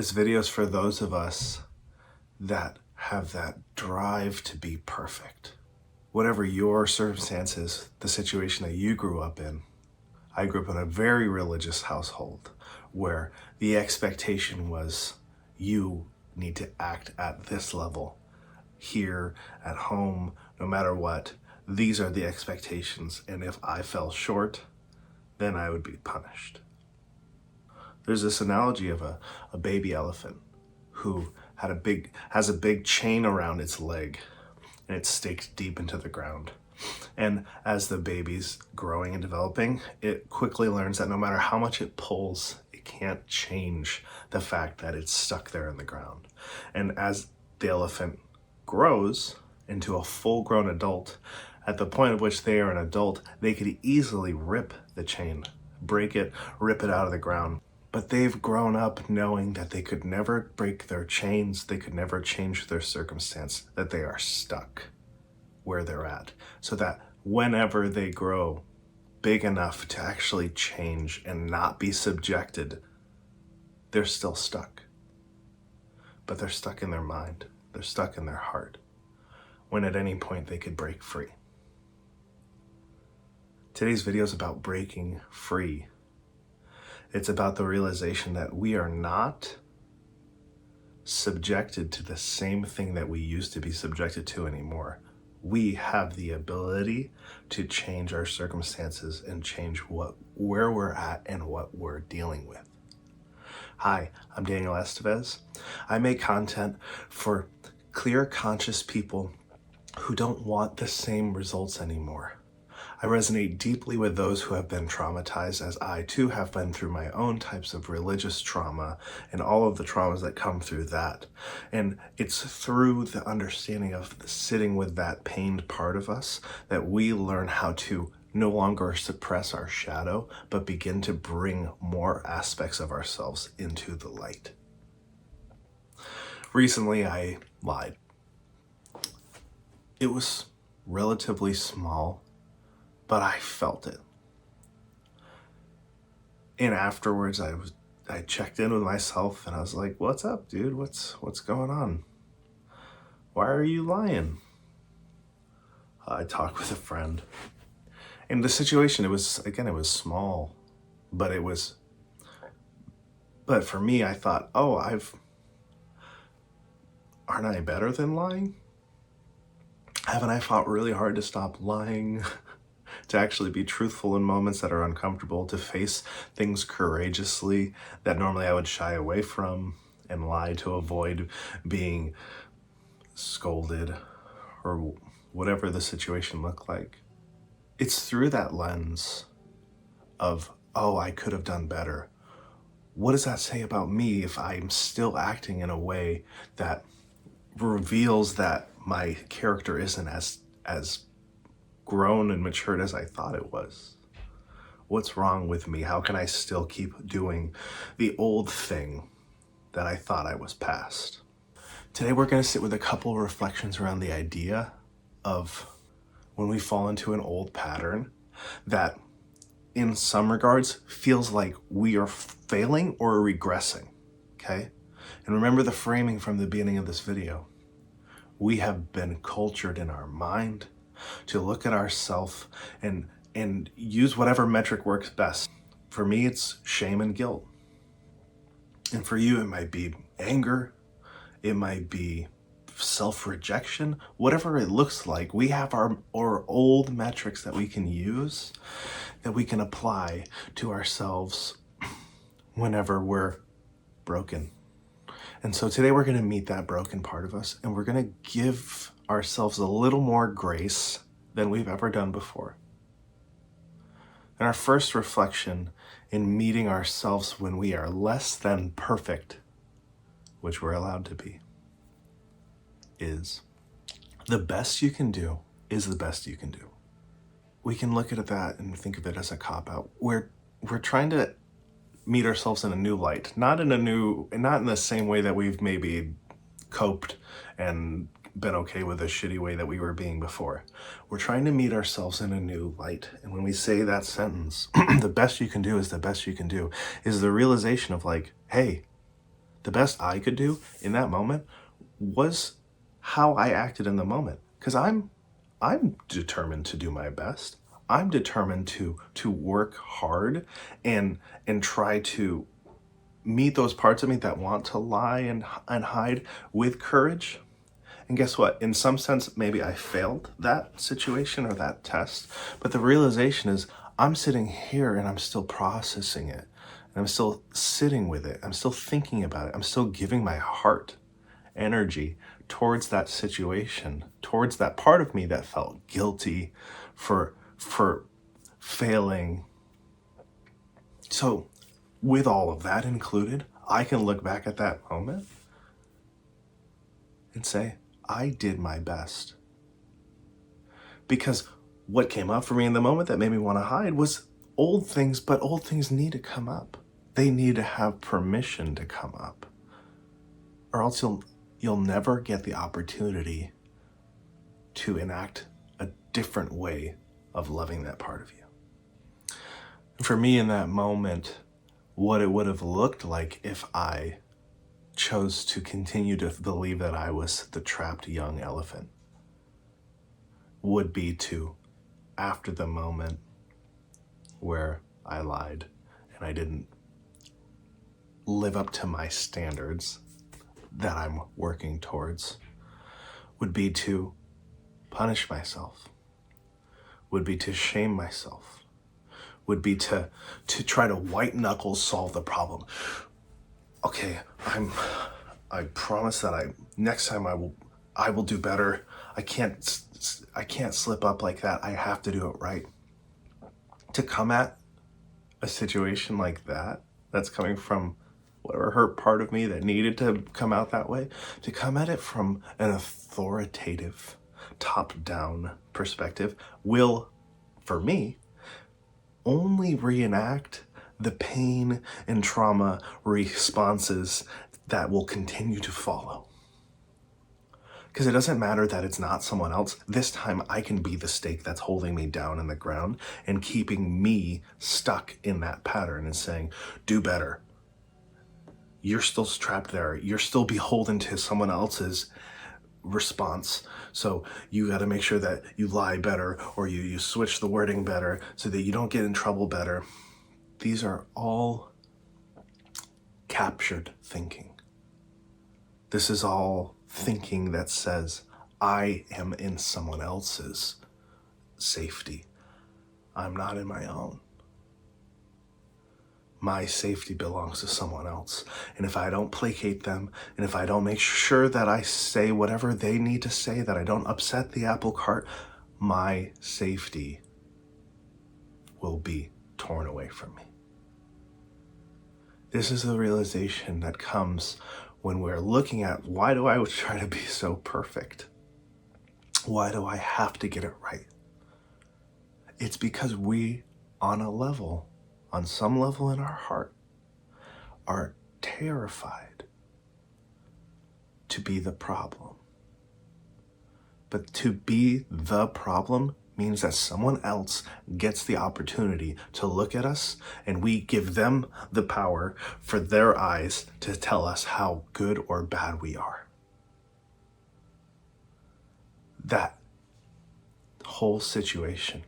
This video is for those of us that have that drive to be perfect. Whatever your circumstances, the situation that you grew up in. I grew up in a very religious household where the expectation was you need to act at this level. Here, at home, no matter what, these are the expectations, and if I fell short, then I would be punished. There's this analogy of a baby elephant who has a big chain around its leg, and it's staked deep into the ground. And as the baby's growing and developing, it quickly learns that no matter how much it pulls, it can't change the fact that it's stuck there in the ground. And as the elephant grows into a full-grown adult, at the point at which they are an adult, they could easily rip the chain, break it, rip it out of the ground. But they've grown up knowing that they could never break their chains, they could never change their circumstance, that they are stuck where they're at. So that whenever they grow big enough to actually change and not be subjected, they're still stuck. But they're stuck in their mind, they're stuck in their heart, when at any point they could break free. Today's video is about breaking free. It's about the realization that we are not subjected to the same thing that we used to be subjected to anymore. We have the ability to change our circumstances and change where we're at and what we're dealing with. Hi, I'm Daniel Estevez. I make content for clear, conscious people who don't want the same results anymore. I resonate deeply with those who have been traumatized, as I too have been through my own types of religious trauma and all of the traumas that come through that. And it's through the understanding of sitting with that pained part of us that we learn how to no longer suppress our shadow, but begin to bring more aspects of ourselves into the light. Recently, I lied. It was relatively small, but I felt it. And afterwards, I checked in with myself and I was like, "What's up, dude? What's going on? Why are you lying?" I talked with a friend. And the situation, it was small, but for me, I thought, aren't I better than lying? Haven't I fought really hard to stop lying? To actually be truthful in moments that are uncomfortable, to face things courageously that normally I would shy away from and lie to avoid being scolded or whatever the situation looked like. It's through that lens of, I could have done better. What does that say about me if I'm still acting in a way that reveals that my character isn't as grown and matured as I thought it was? What's wrong with me? How can I still keep doing the old thing that I thought I was past? Today we're going to sit with a couple of reflections around the idea of when we fall into an old pattern that in some regards feels like we are failing or regressing, okay? And remember the framing from the beginning of this video. We have been cultured in our mind to look at ourselves and use whatever metric works best. For me, it's shame and guilt. And for you, it might be anger. It might be self-rejection. Whatever it looks like, we have our old metrics that we can use, that we can apply to ourselves whenever we're broken. And so today we're going to meet that broken part of us, and we're going to give ourselves a little more grace than we've ever done before. And our first reflection in meeting ourselves when we are less than perfect, which we're allowed to be, is the best you can do is the best you can do. We can look at that and think of it as a cop-out. We're trying to meet ourselves in a new light, not in the same way that we've maybe coped and been okay with the shitty way that we were being before. We're trying to meet ourselves in a new light. And when we say that sentence, the best you can do is the best you can do, is the realization of like, hey, The best I could do in that moment was how I acted in the moment. Because I'm determined to do my best. I'm determined to work hard and try to meet those parts of me that want to lie and hide with courage. And guess what? In some sense, maybe I failed that situation or that test. But the realization is I'm sitting here and I'm still processing it. And I'm still sitting with it. I'm still thinking about it. I'm still giving my heart energy towards that situation, towards that part of me that felt guilty for failing. So with all of that included, I can look back at that moment and say, I did my best. Because what came up for me in the moment that made me want to hide was old things, but old things need to come up. They need to have permission to come up. Or else you'll never get the opportunity to enact a different way of loving that part of you. For me in that moment, what it would have looked like if I chose to continue to believe that I was the trapped young elephant would be to, after the moment where I lied and I didn't live up to my standards that I'm working towards, would be to punish myself, would be to shame myself, would be to try to white knuckle solve the problem. Okay, I promise that next time I will do better. I can't slip up like that. I have to do it right. To come at a situation like that, that's coming from whatever hurt part of me that needed to come out that way, to come at it from an authoritative, top-down perspective will, for me, only reenact the pain and trauma responses that will continue to follow. Because it doesn't matter that it's not someone else. This time I can be the stake that's holding me down in the ground and keeping me stuck in that pattern and saying, do better. You're still trapped there. You're still beholden to someone else's response. So you got to make sure that you lie better, or you switch the wording better so that you don't get in trouble better. These are all captured thinking. This is all thinking that says, I am in someone else's safety. I'm not in my own. My safety belongs to someone else. And if I don't placate them, and if I don't make sure that I say whatever they need to say, that I don't upset the apple cart, my safety will be torn away from me. This is the realization that comes when we're looking at, why do I try to be so perfect? Why do I have to get it right? It's because we, on some level in our heart, are terrified to be the problem. But to be the problem means that someone else gets the opportunity to look at us, and we give them the power for their eyes to tell us how good or bad we are. That whole situation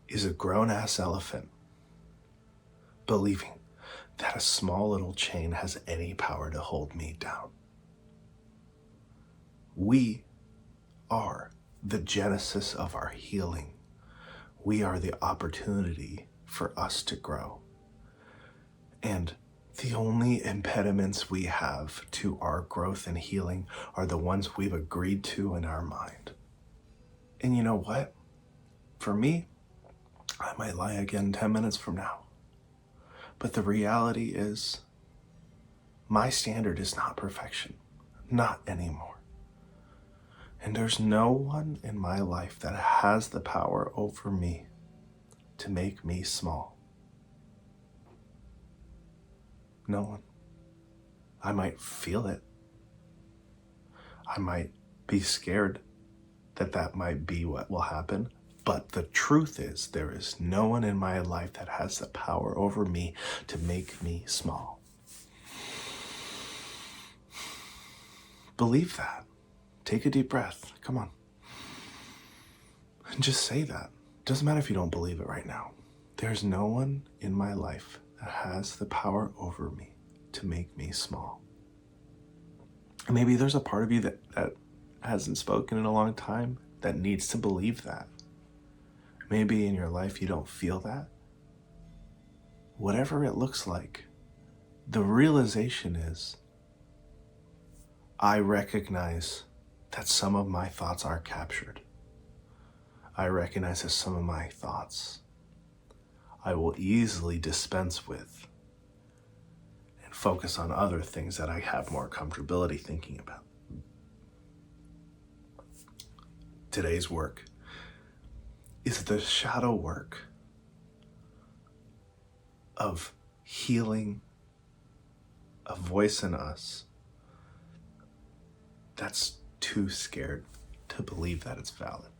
is a grown-ass elephant believing that a small little chain has any power to hold me down. We are the genesis of our healing. We are the opportunity for us to grow. And the only impediments we have to our growth and healing are the ones we've agreed to in our mind. And you know what? For me, I might lie again 10 minutes from now. But the reality is, my standard is not perfection. Not anymore. And there's no one in my life that has the power over me to make me small. No one. I might feel it. I might be scared that might be what will happen. But the truth is, there is no one in my life that has the power over me to make me small. Believe that. Take a deep breath. Come on. And just say that. Doesn't matter if you don't believe it right now. There's no one in my life that has the power over me to make me small. And maybe there's a part of you that hasn't spoken in a long time that needs to believe that. Maybe in your life you don't feel that. Whatever it looks like, the realization is, I recognize that some of my thoughts are captured. I recognize that some of my thoughts I will easily dispense with and focus on other things that I have more comfortability thinking about. Today's work is the shadow work of healing a voice in us that's too scared to believe that it's valid.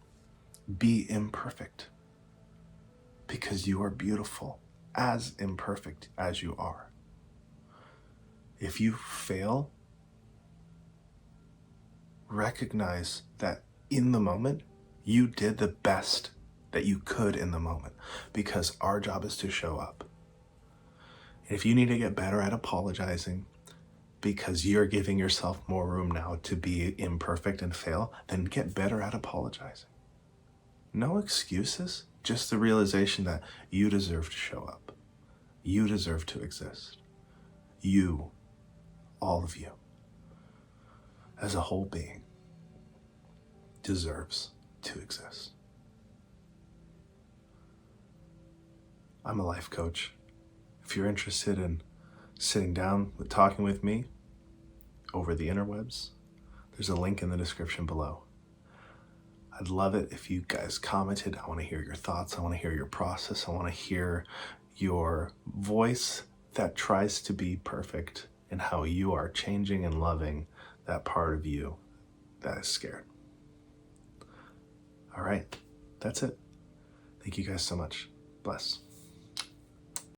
Be imperfect, because you are beautiful as imperfect as you are. If you fail, recognize that in the moment, you did the best that you could in the moment, because our job is to show up. If you need to get better at apologizing because you're giving yourself more room now to be imperfect and fail, then get better at apologizing. No excuses, just the realization that you deserve to show up. You deserve to exist. You, all of you, as a whole being, deserves to exist. I'm a life coach. If you're interested in sitting down with talking with me over the interwebs, there's a link in the description below. I'd love it if you guys commented. I want to hear your thoughts. I want to hear your process. I want to hear your voice that tries to be perfect and how you are changing and loving that part of you that is scared. All right, that's it. Thank you guys so much. Bless.